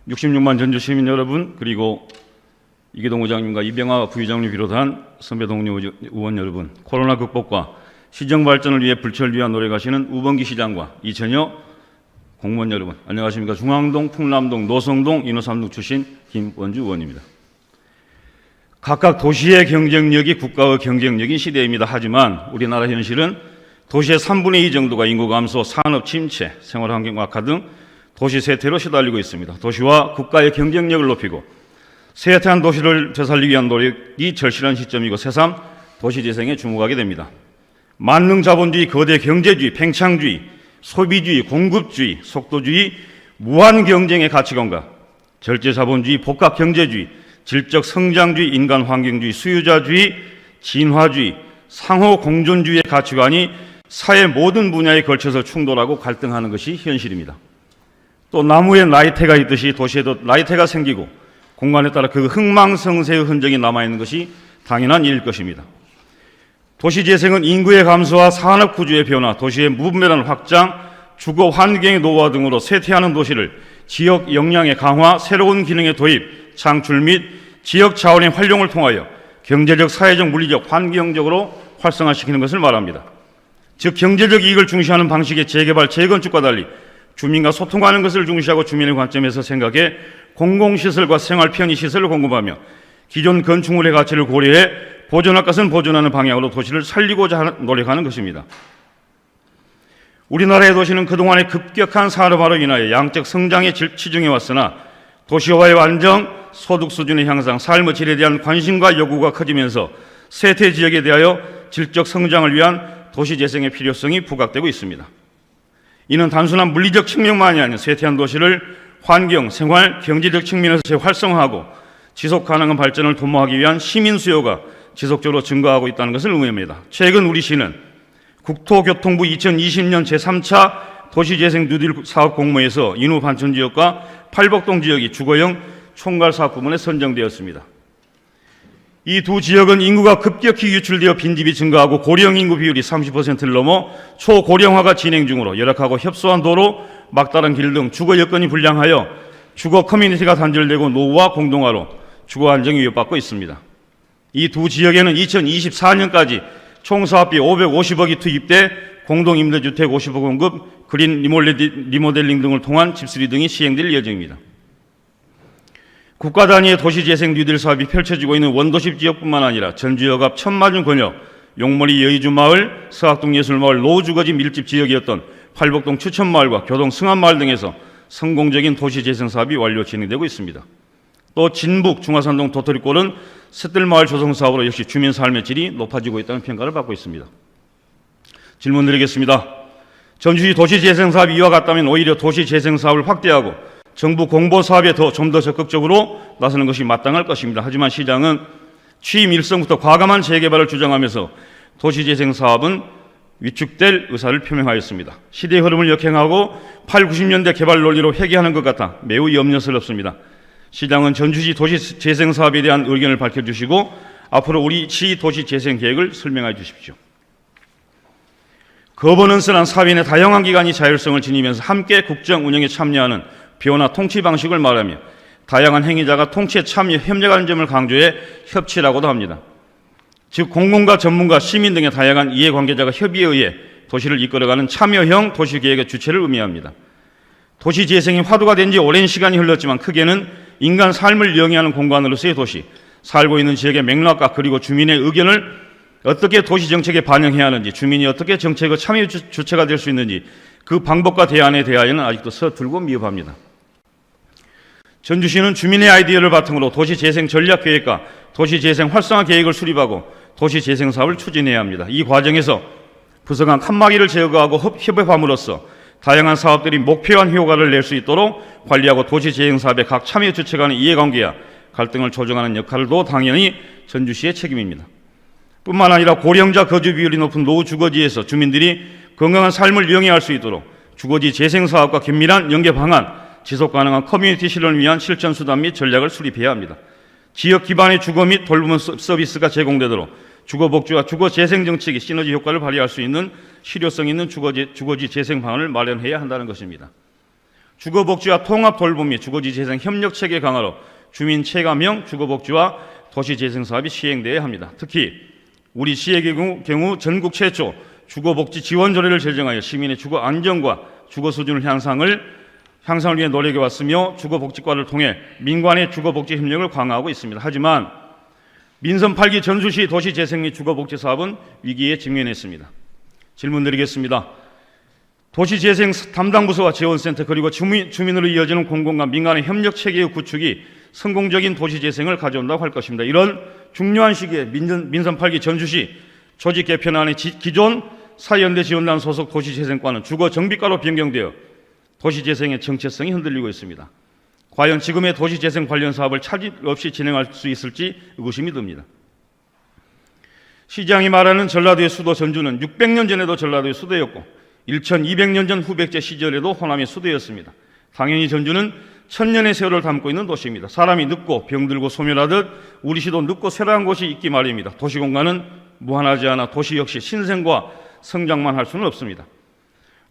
66만 전주 시민 여러분, 그리고 이기동 의장님과 이병하 부의장님 비롯한 선배 동료 의원 여러분, 코로나 극복과 시정 발전을 위해 불철 위한 노력하시는 우범기 시장과 이천여 공무원 여러분, 안녕하십니까. 중앙동, 풍남동, 노성동, 인호삼동 출신 김원주 의원입니다. 각각 도시의 경쟁력이 국가의 경쟁력인 시대입니다. 하지만 우리나라 현실은 도시의 3분의 2 정도가 인구 감소, 산업 침체, 생활환경 악화 등 도시 쇠퇴로 시달리고 있습니다. 도시와 국가의 경쟁력을 높이고 쇠퇴한 도시를 되살리기 위한 노력이 절실한 시점이고 새삼 도시재생에 주목하게 됩니다. 만능 자본주의, 거대 경제주의, 팽창주의, 소비주의, 공급주의, 속도주의, 무한 경쟁의 가치관과 절제 자본주의, 복합 경제주의, 질적 성장주의, 인간 환경주의, 수요자주의, 진화주의, 상호 공존주의의 가치관이 사회 모든 분야에 걸쳐서 충돌하고 갈등하는 것이 현실입니다. 또 나무에 나이테가 있듯이 도시에도 나이테가 생기고 공간에 따라 그 흥망성쇠의 흔적이 남아있는 것이 당연한 일일 것입니다. 도시재생은 인구의 감소와 산업구조의 변화, 도시의 무분별한 확장, 주거 환경의 노후화 등으로 쇠퇴하는 도시를 지역 역량의 강화, 새로운 기능의 도입, 창출 및 지역 자원의 활용을 통하여 경제적, 사회적, 물리적, 환경적으로 활성화시키는 것을 말합니다. 즉 경제적 이익을 중시하는 방식의 재개발, 재건축과 달리 주민과 소통하는 것을 중시하고 주민의 관점에서 생각해 공공시설과 생활 편의시설을 공급하며 기존 건축물의 가치를 고려해 보존할 것은 보존하는 방향으로 도시를 살리고자 노력하는 것입니다. 우리나라의 도시는 그동안의 급격한 산업화로 인하여 양적 성장에 치중해 왔으나 도시화의 안정, 소득 수준의 향상, 삶의 질에 대한 관심과 요구가 커지면서 쇠퇴 지역에 대하여 질적 성장을 위한 도시재생의 필요성이 부각되고 있습니다. 이는 단순한 물리적 측면만이 아닌 쇠퇴한 도시를 환경, 생활, 경제적 측면에서 재활성화하고 지속 가능한 발전을 도모하기 위한 시민 수요가 지속적으로 증가하고 있다는 것을 의미합니다. 최근 우리 시는 국토교통부 2020년 제3차 도시재생 뉴딜 사업 공모에서 인후 반천 지역과 팔복동 지역이 주거용 총괄 사업 부문에 선정되었습니다. 이 두 지역은 인구가 급격히 유출되어 빈집이 증가하고 고령 인구 비율이 30%를 넘어 초고령화가 진행 중으로 열악하고 협소한 도로, 막다른 길 등 주거 여건이 불량하여 주거 커뮤니티가 단절되고 노후와 공동화로 주거 안정이 위협받고 있습니다. 이 두 지역에는 2024년까지 총 사업비 550억이 투입돼 공동임대주택 50호 공급, 그린 리모델링 등을 통한 집수리 등이 시행될 예정입니다. 국가 단위의 도시재생 뉴딜 사업이 펼쳐지고 있는 원도심 지역뿐만 아니라 전주역앞 천마중 권역, 용머리 여의주마을, 서학동 예술마을, 노후주거지 밀집 지역이었던 팔복동 추천마을과 교동 승안마을 등에서 성공적인 도시재생 사업이 완료 진행되고 있습니다. 또 진북 중화산동 도토리골은 샛들마을 조성 사업으로 역시 주민 삶의 질이 높아지고 있다는 평가를 받고 있습니다. 질문 드리겠습니다. 전주시 도시재생 사업이 이와 같다면 오히려 도시재생 사업을 확대하고 정부 공보 사업에 좀 더 적극적으로 나서는 것이 마땅할 것입니다. 하지만 시장은 취임 일성부터 과감한 재개발을 주장하면서 도시재생 사업은 위축될 의사를 표명하였습니다. 시대의 흐름을 역행하고 8, 90년대 개발 논리로 회귀하는 것 같아 매우 염려스럽습니다. 시장은 전주시 도시재생 사업에 대한 의견을 밝혀주시고 앞으로 우리 시 도시재생 계획을 설명해 주십시오. 거버넌스란 사회인의 다양한 기관이 자율성을 지니면서 함께 국정 운영에 참여하는 변화 통치 방식을 말하며 다양한 행위자가 통치에 참여, 협력하는 점을 강조해 협치라고도 합니다. 즉 공공과 전문가, 시민 등의 다양한 이해관계자가 협의에 의해 도시를 이끌어가는 참여형 도시계획의 주체를 의미합니다. 도시재생이 화두가 된 지 오랜 시간이 흘렀지만 크게는 인간 삶을 영위하는 공간으로서의 도시, 살고 있는 지역의 맥락과 그리고 주민의 의견을 어떻게 도시정책에 반영해야 하는지, 주민이 어떻게 정책의 참여 주체가 될 수 있는지 그 방법과 대안에 대하여는 아직도 서툴고 미흡합니다. 전주시는 주민의 아이디어를 바탕으로 도시재생 전략계획과 도시재생 활성화 계획을 수립하고 도시재생 사업을 추진해야 합니다. 이 과정에서 부서 간 칸막이를 제거하고 협업함으로써 다양한 사업들이 목표한 효과를 낼 수 있도록 관리하고 도시재생 사업의 각 참여 주체 간의 이해관계와 갈등을 조정하는 역할도 당연히 전주시의 책임입니다. 뿐만 아니라 고령자 거주 비율이 높은 노후 주거지에서 주민들이 건강한 삶을 영위할 수 있도록 주거지 재생 사업과 긴밀한 연계 방안, 지속 가능한 커뮤니티 실현을 위한 실천 수단 및 전략을 수립해야 합니다. 지역 기반의 주거 및 돌봄 서비스가 제공되도록 주거 복지와 주거 재생 정책이 시너지 효과를 발휘할 수 있는 실효성 있는 주거지 재생 방안을 마련해야 한다는 것입니다. 주거복지와 통합 돌봄 및 주거지재생 협력체계 강화로 주민 체감형 주거복지와 도시재생사업이 시행되어야 합니다. 특히 우리 시의 경우 전국 최초 주거복지 지원조례를 제정하여 시민의 주거 안정과 주거 수준을 향상을 위해 노력해왔으며 주거복지과를 통해 민관의 주거복지 협력을 강화하고 있습니다. 하지만 민선 8기 전수시 도시재생 및 주거복지 사업은 위기에 직면했습니다. 질문 드리겠습니다. 도시재생 담당 부서와 지원센터 그리고 주민으로 이어지는 공공과 민간의 협력체계의 구축이 성공적인 도시재생을 가져온다고 할 것입니다. 이런 중요한 시기에 민선 8기 전수시 조직 개편안의 기존 사연대 지원단 소속 도시재생과는 주거정비과로 변경되어 도시재생의 정체성이 흔들리고 있습니다. 과연 지금의 도시재생 관련 사업을 차질 없이 진행할 수 있을지 의구심이 듭니다. 시장이 말하는 전라도의 수도 전주는 600년 전에도 전라도의 수도였고 1200년 전 후백제 시절에도 호남의 수도였습니다. 당연히 전주는 천년의 세월을 담고 있는 도시입니다. 사람이 늙고 병들고 소멸하듯 우리 시도 늙고 쇠락한 곳이 있기 마련입니다. 도시공간은 무한하지 않아 도시 역시 신생과 성장만 할 수는 없습니다.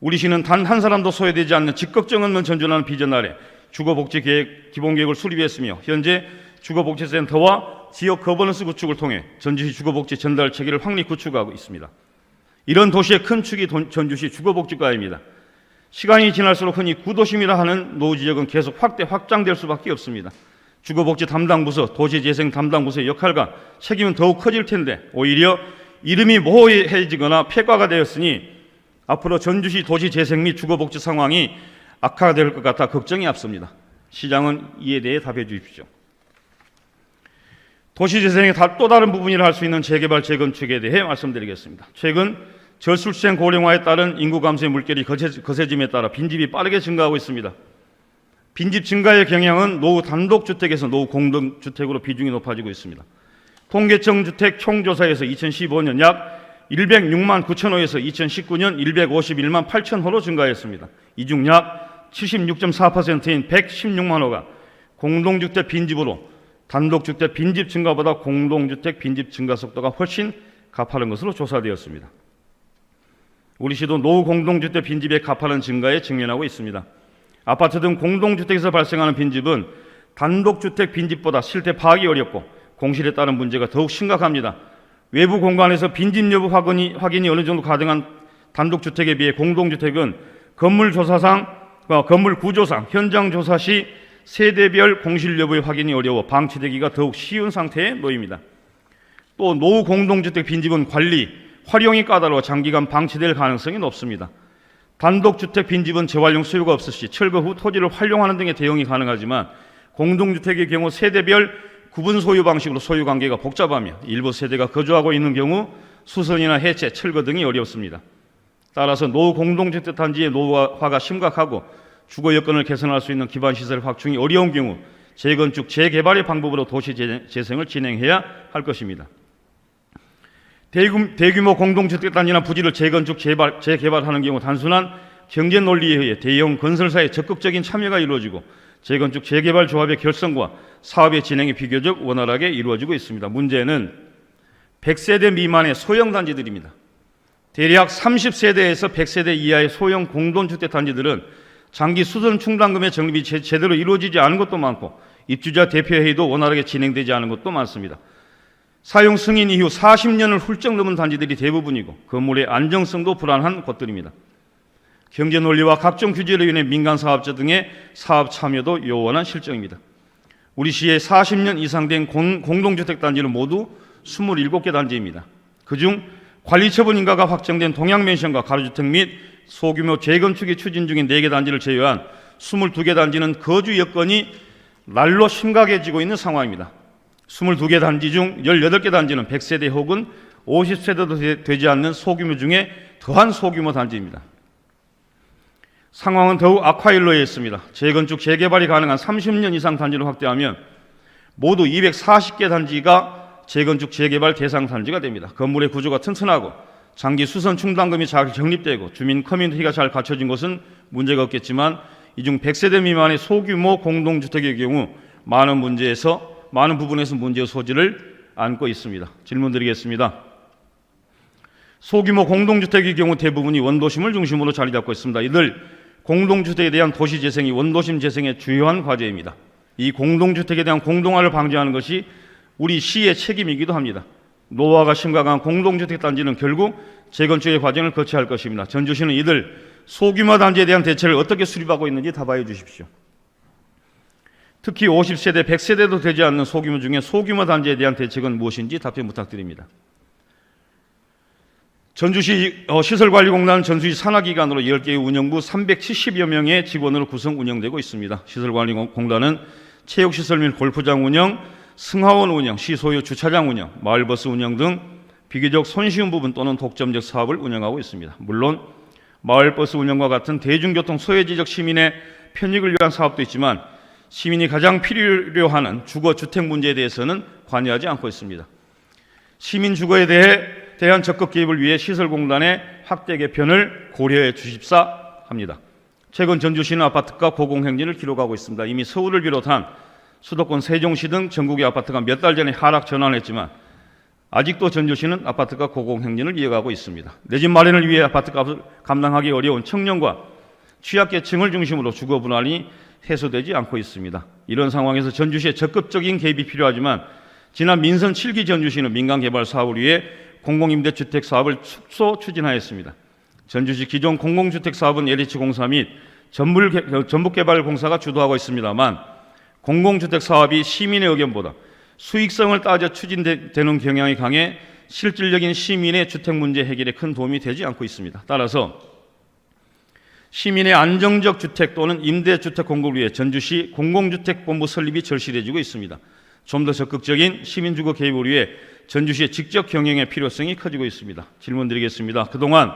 우리 시는 단 한 사람도 소외되지 않는 적극적 없는 전주라는 비전 아래 주거복지계획 기본계획을 수립했으며 현재 주거복지센터와 지역 거버넌스 구축을 통해 전주시 주거복지 전달 체계를 확립 구축하고 있습니다. 이런 도시의 큰 축이 전주시 주거복지과입니다. 시간이 지날수록 흔히 구도심이라 하는 노후지역은 계속 확장될 수밖에 없습니다. 주거복지 담당부서, 도시재생 담당부서의 역할과 책임은 더욱 커질 텐데 오히려 이름이 모호해지거나 폐과가 되었으니 앞으로 전주시 도시재생 및 주거복지 상황이 악화될 것 같아 걱정이 앞섭니다. 시장은 이에 대해 답해 주십시오. 도시재생의 또 다른 부분이라 할 수 있는 재개발, 재건축에 대해 말씀드리겠습니다. 최근 저출생 고령화에 따른 인구 감소의 물결이 거세짐에 따라 빈집이 빠르게 증가하고 있습니다. 빈집 증가의 경향은 노후 단독주택에서 노후 공동주택으로 비중이 높아지고 있습니다. 통계청 주택 총조사에서 2015년 약 106만 9천 호에서 2019년 151만 8천 호로 증가했습니다. 이 중 약 76.4%인 116만 호가 공동주택 빈집으로 단독주택 빈집 증가보다 공동주택 빈집 증가 속도가 훨씬 가파른 것으로 조사되었습니다. 우리 시도 노후 공동주택 빈집의 가파른 증가에 직면하고 있습니다. 아파트 등 공동주택에서 발생하는 빈집은 단독주택 빈집보다 실태 파악이 어렵고 공실에 따른 문제가 더욱 심각합니다. 외부 공간에서 빈집 여부 확인이 어느 정도 가능한 단독주택에 비해 공동주택은 건물 구조상 현장 조사 시 세대별 공실 여부의 확인이 어려워 방치되기가 더욱 쉬운 상태에 놓입니다. 또 노후 공동주택 빈집은 관리, 활용이 까다로워 장기간 방치될 가능성이 높습니다. 단독주택 빈집은 재활용 수요가 없으시 철거 후 토지를 활용하는 등의 대응이 가능하지만 공동주택의 경우 세대별 구분 소유 방식으로 소유 관계가 복잡하며 일부 세대가 거주하고 있는 경우 수선이나 해체, 철거 등이 어렵습니다. 따라서 노후 공동주택 단지의 노후화가 심각하고 주거 여건을 개선할 수 있는 기반시설 확충이 어려운 경우 재건축, 재개발의 방법으로 도시 재생을 진행해야 할 것입니다. 대규모 공동주택 단지나 부지를 재건축, 재개발하는 경우 단순한 경제 논리에 의해 대형 건설사의 적극적인 참여가 이루어지고 재건축, 재개발 조합의 결성과 사업의 진행이 비교적 원활하게 이루어지고 있습니다. 문제는 100세대 미만의 소형 단지들입니다. 대략 30세대에서 100세대 이하의 소형 공동주택 단지들은 장기 수선 충당금의 적립이 제대로 이루어지지 않은 것도 많고 입주자 대표회의도 원활하게 진행되지 않은 것도 많습니다. 사용 승인 이후 40년을 훌쩍 넘은 단지들이 대부분이고 건물의 안정성도 불안한 곳들입니다. 경제 논리와 각종 규제로 인해 민간 사업자 등의 사업 참여도 요원한 실정입니다. 우리 시에 40년 이상 된 공동주택 단지는 모두 27개 단지입니다. 그중 관리처분 인가가 확정된 동양맨션과 가로주택 및 소규모 재건축이 추진 중인 4개 단지를 제외한 22개 단지는 거주 여건이 날로 심각해지고 있는 상황입니다. 22개 단지 중 18개 단지는 100세대 혹은 50세대도 되지 않는 소규모 중에 더한 소규모 단지입니다. 상황은 더욱 악화일로에 있습니다. 재건축, 재개발이 가능한 30년 이상 단지를 확대하면 모두 240개 단지가 재건축, 재개발 대상 단지가 됩니다. 건물의 구조가 튼튼하고 장기 수선 충당금이 잘 적립되고 주민 커뮤니티가 잘 갖춰진 곳은 문제가 없겠지만 이 중 100세대 미만의 소규모 공동주택의 경우 많은 부분에서 문제의 소지를 안고 있습니다. 질문 드리겠습니다. 소규모 공동주택의 경우 대부분이 원도심을 중심으로 자리 잡고 있습니다. 이들 공동주택에 대한 도시재생이 원도심 재생의 주요한 과제입니다. 이 공동주택에 대한 공동화를 방지하는 것이 우리 시의 책임이기도 합니다. 노후화가 심각한 공동주택 단지는 결국 재건축의 과정을 거쳐야 할 것입니다. 전주시는 이들 소규모 단지에 대한 대책을 어떻게 수립하고 있는지 답하여 주십시오. 특히 50세대, 100세대도 되지 않는 소규모 중에 소규모 단지에 대한 대책은 무엇인지 답변 부탁드립니다. 전주시 시설관리공단은 전주시 산하기관으로 10개의 운영부 370여 명의 직원으로 구성 운영되고 있습니다. 시설관리공단은 체육시설 및 골프장 운영, 승하원 운영, 시소유 주차장 운영, 마을버스 운영 등 비교적 손쉬운 부분 또는 독점적 사업을 운영하고 있습니다. 물론 마을버스 운영과 같은 대중교통 소외지역 시민의 편익을 위한 사업도 있지만 시민이 가장 필요로 하는 주거, 주택 문제에 대해서는 관여하지 않고 있습니다. 시민 주거에 대한 적극 개입을 위해 시설공단의 확대 개편을 고려해 주십사 합니다. 최근 전주시는 아파트가 고공행진을 기록하고 있습니다. 이미 서울을 비롯한 수도권 세종시 등 전국의 아파트가 몇 달 전에 하락 전환했지만 아직도 전주시는 아파트가 고공행진을 이어가고 있습니다. 내 집 마련을 위해 아파트값을 감당하기 어려운 청년과 취약계층을 중심으로 주거 불안이 해소되지 않고 있습니다. 이런 상황에서 전주시의 적극적인 개입이 필요하지만 지난 민선 7기 전주시는 민간개발 사업을 위해 공공임대주택 사업을 축소 추진하였습니다. 전주시 기존 공공주택 사업은 LH공사 및 전북개발공사가 주도하고 있습니다만 공공주택 사업이 시민의 의견보다 수익성을 따져 추진되는 경향이 강해 실질적인 시민의 주택 문제 해결에 큰 도움이 되지 않고 있습니다. 따라서 시민의 안정적 주택 또는 임대주택 공급을 위해 전주시 공공주택본부 설립이 절실해지고 있습니다. 좀 더 적극적인 시민주거 개입을 위해 전주시의 직접 경영의 필요성이 커지고 있습니다. 질문 드리겠습니다. 그동안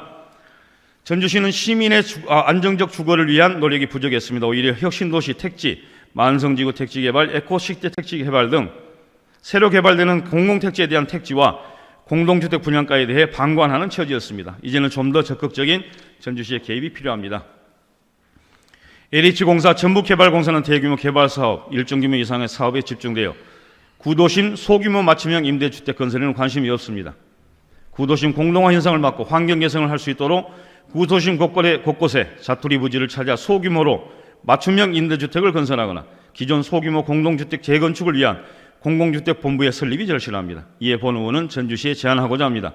전주시는 시민의 안정적 주거를 위한 노력이 부족했습니다. 오히려 혁신도시 택지, 만성지구 택지 개발, 에코시티 택지 개발 등 새로 개발되는 공공택지에 대한 택지와 공동주택 분양가에 대해 방관하는 처지였습니다. 이제는 좀 더 적극적인 전주시의 개입이 필요합니다. LH공사, 전북개발공사는 대규모 개발사업, 일정 규모 이상의 사업에 집중되어 구도심 소규모 맞춤형 임대주택 건설에는 관심이 없습니다. 구도심 공동화 현상을 막고 환경 개선을 할 수 있도록 구도심 곳곳에 자투리 부지를 찾아 소규모로 맞춤형 임대주택을 건설하거나 기존 소규모 공동주택 재건축을 위한 공공주택본부의 설립이 절실합니다. 이에 본 의원은 전주시에 제안하고자 합니다.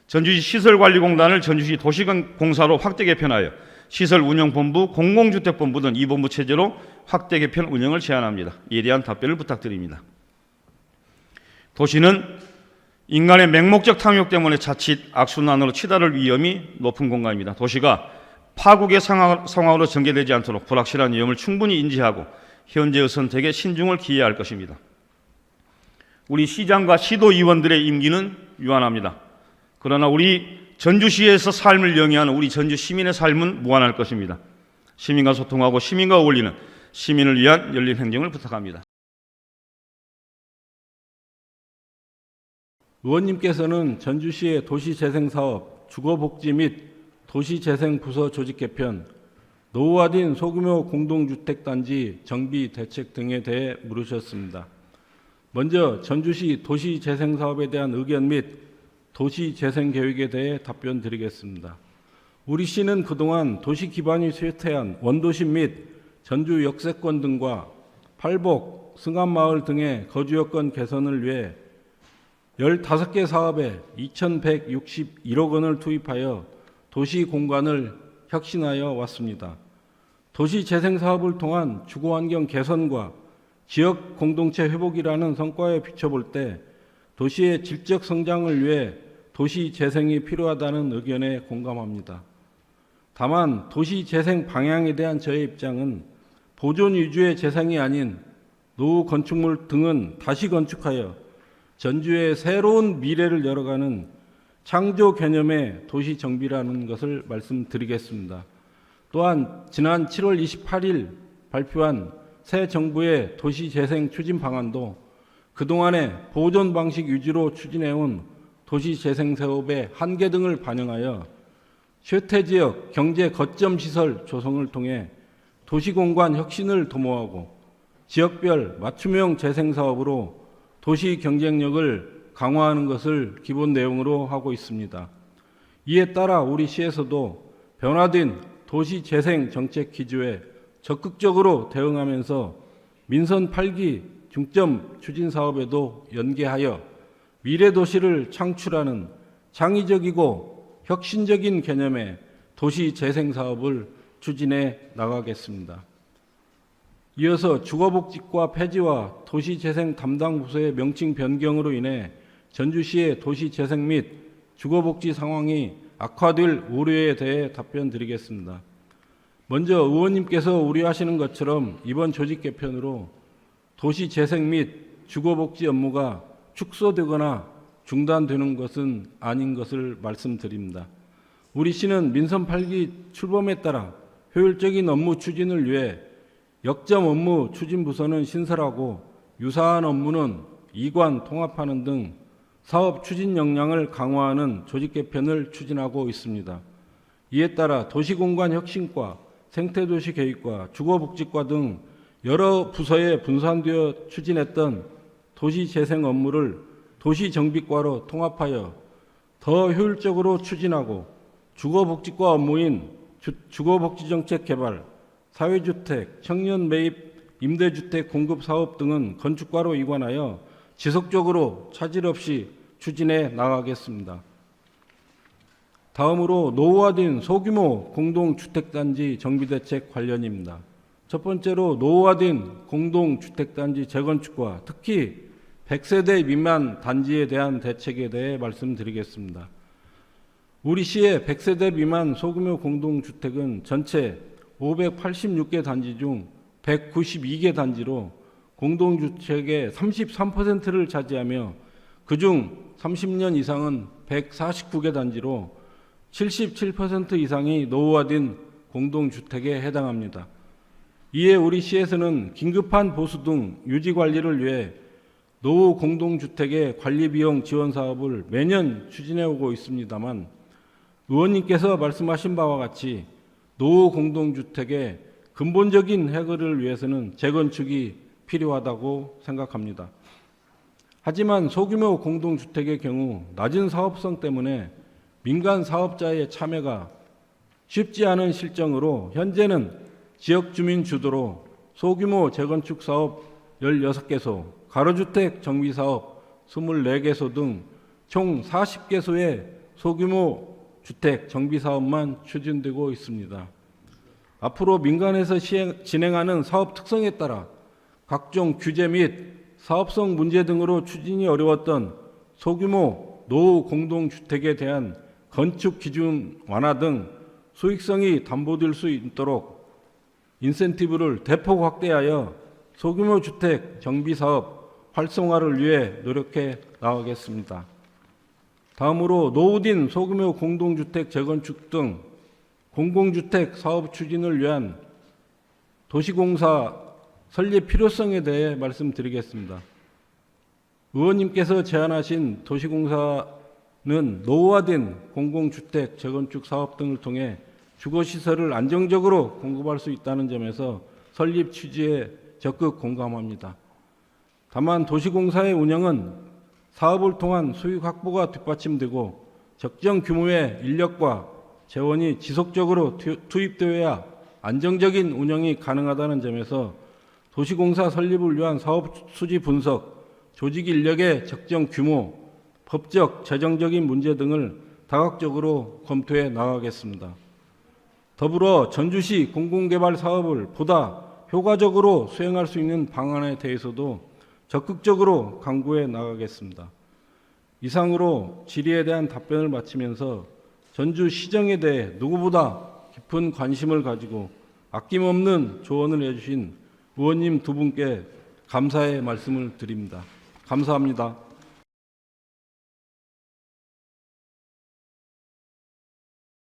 전주시 시설관리공단을 전주시 도시공사로 확대 개편하여 시설운영본부, 공공주택본부 등 2본부 체제로 확대 개편 운영을 제안합니다. 이에 대한 답변을 부탁드립니다. 도시는 인간의 맹목적 탐욕 때문에 자칫 악순환으로 치달을 위험이 높은 공간입니다. 도시가 파국의 상황으로 전개되지 않도록 불확실한 위험을 충분히 인지하고 현재의 선택에 신중을 기해야 할 것입니다. 우리 시장과 시도의원들의 임기는 유한합니다. 그러나 우리 전주시에서 삶을 영위하는 우리 전주 시민의 삶은 무한할 것입니다. 시민과 소통하고 시민과 어울리는 시민을 위한 열린 행정을 부탁합니다. 의원님께서는 전주시의 도시재생사업, 주거복지 및 도시재생부서 조직 개편, 노후화된 소규모 공동주택단지 정비 대책 등에 대해 물으셨습니다. 먼저 전주시 도시재생사업에 대한 의견 및 도시재생계획에 대해 답변 드리겠습니다. 우리 시는 그동안 도시 기반이 쇠퇴한 원도심 및 전주 역세권 등과 팔복, 승암마을 등의 거주여건 개선을 위해 15개 사업에 2,161억 원을 투입하여 도시 공간을 혁신하여 왔습니다. 도시재생사업을 통한 주거환경 개선과 지역 공동체 회복이라는 성과에 비춰볼 때 도시의 질적 성장을 위해 도시재생이 필요하다는 의견에 공감합니다. 다만 도시재생 방향에 대한 저의 입장은 보존 위주의 재생이 아닌 노후 건축물 등은 다시 건축하여 전주의 새로운 미래를 열어가는 창조 개념의 도시 정비라는 것을 말씀드리겠습니다. 또한 지난 7월 28일 발표한 새 정부의 도시재생 추진 방안도 그동안의 보존 방식 위주로 추진해온 도시재생 사업의 한계 등을 반영하여 쇠퇴지역 경제 거점 시설 조성을 통해 도시공간 혁신을 도모하고 지역별 맞춤형 재생사업으로 도시 경쟁력을 강화하는 것을 기본 내용으로 하고 있습니다. 이에 따라 우리 시에서도 변화된 도시재생 정책 기조에 적극적으로 대응하면서 민선 8기 중점 추진 사업에도 연계하여 미래 도시를 창출하는 창의적이고 혁신적인 개념의 도시재생 사업을 추진해 나가겠습니다. 이어서 주거복지과 폐지와 도시재생 담당 부서의 명칭 변경으로 인해 전주시의 도시재생 및 주거복지 상황이 악화될 우려에 대해 답변드리겠습니다. 먼저 의원님께서 우려하시는 것처럼 이번 조직 개편으로 도시재생 및 주거복지 업무가 축소되거나 중단되는 것은 아닌 것을 말씀드립니다. 우리 시는 민선 8기 출범에 따라 효율적인 업무 추진을 위해 역점 업무 추진 부서는 신설하고 유사한 업무는 이관 통합하는 등 사업 추진 역량을 강화하는 조직 개편을 추진하고 있습니다. 이에 따라 도시공간 혁신과 생태도시 계획과 주거복지과 등 여러 부서에 분산되어 추진했던 도시재생 업무를 도시정비과로 통합하여 더 효율적으로 추진하고 주거복지과 업무인 주거복지정책 개발, 사회주택, 청년 매입, 임대주택 공급 사업 등은 건축과로 이관하여 지속적으로 차질 없이 추진해 나가겠습니다. 다음으로 노후화된 소규모 공동주택단지 정비대책 관련입니다. 첫 번째로 노후화된 공동주택단지 재건축과 특히 100세대 미만 단지에 대한 대책에 대해 말씀드리겠습니다. 우리 시의 100세대 미만 소규모 공동주택은 전체 586개 단지 중 192개 단지로 공동주택의 33%를 차지하며 그중 30년 이상은 149개 단지로 77% 이상이 노후화된 공동주택에 해당합니다. 이에 우리 시에서는 긴급한 보수 등 유지 관리를 위해 노후 공동주택의 관리비용 지원 사업을 매년 추진해 오고 있습니다만 의원님께서 말씀하신 바와 같이 노후 공동주택의 근본적인 해결을 위해서는 재건축이 필요하다고 생각합니다. 하지만 소규모 공동주택의 경우 낮은 사업성 때문에 민간 사업자의 참여가 쉽지 않은 실정으로 현재는 지역주민 주도로 소규모 재건축 사업 16개소, 가로주택 정비사업 24개소 등 총 40개소의 소규모 주택 정비사업만 추진되고 있습니다. 앞으로 민간에서 진행하는 사업 특성에 따라 각종 규제 및 사업성 문제 등으로 추진이 어려웠던 소규모 노후 공동주택에 대한 건축 기준 완화 등 수익성이 담보될 수 있도록 인센티브를 대폭 확대하여 소규모 주택 정비사업 활성화를 위해 노력해 나가겠습니다. 다음으로 노후된 소규모 공동주택 재건축 등 공공주택 사업 추진을 위한 도시공사 설립 필요성에 대해 말씀드리겠습니다. 의원님께서 제안하신 도시공사는 노후화된 공공주택 재건축 사업 등을 통해 주거시설을 안정적으로 공급할 수 있다는 점에서 설립 취지에 적극 공감합니다. 다만 도시공사의 운영은 사업을 통한 수익 확보가 뒷받침되고 적정 규모의 인력과 재원이 지속적으로 투입되어야 안정적인 운영이 가능하다는 점에서 도시공사 설립을 위한 사업 수지 분석, 조직 인력의 적정 규모, 법적, 재정적인 문제 등을 다각적으로 검토해 나가겠습니다. 더불어 전주시 공공개발 사업을 보다 효과적으로 수행할 수 있는 방안에 대해서도 적극적으로 강구해 나가겠습니다. 이상으로 질의에 대한 답변을 마치면서 전주시정에 대해 누구보다 깊은 관심을 가지고 아낌없는 조언을 해주신 의원님 두 분께 감사의 말씀을 드립니다. 감사합니다.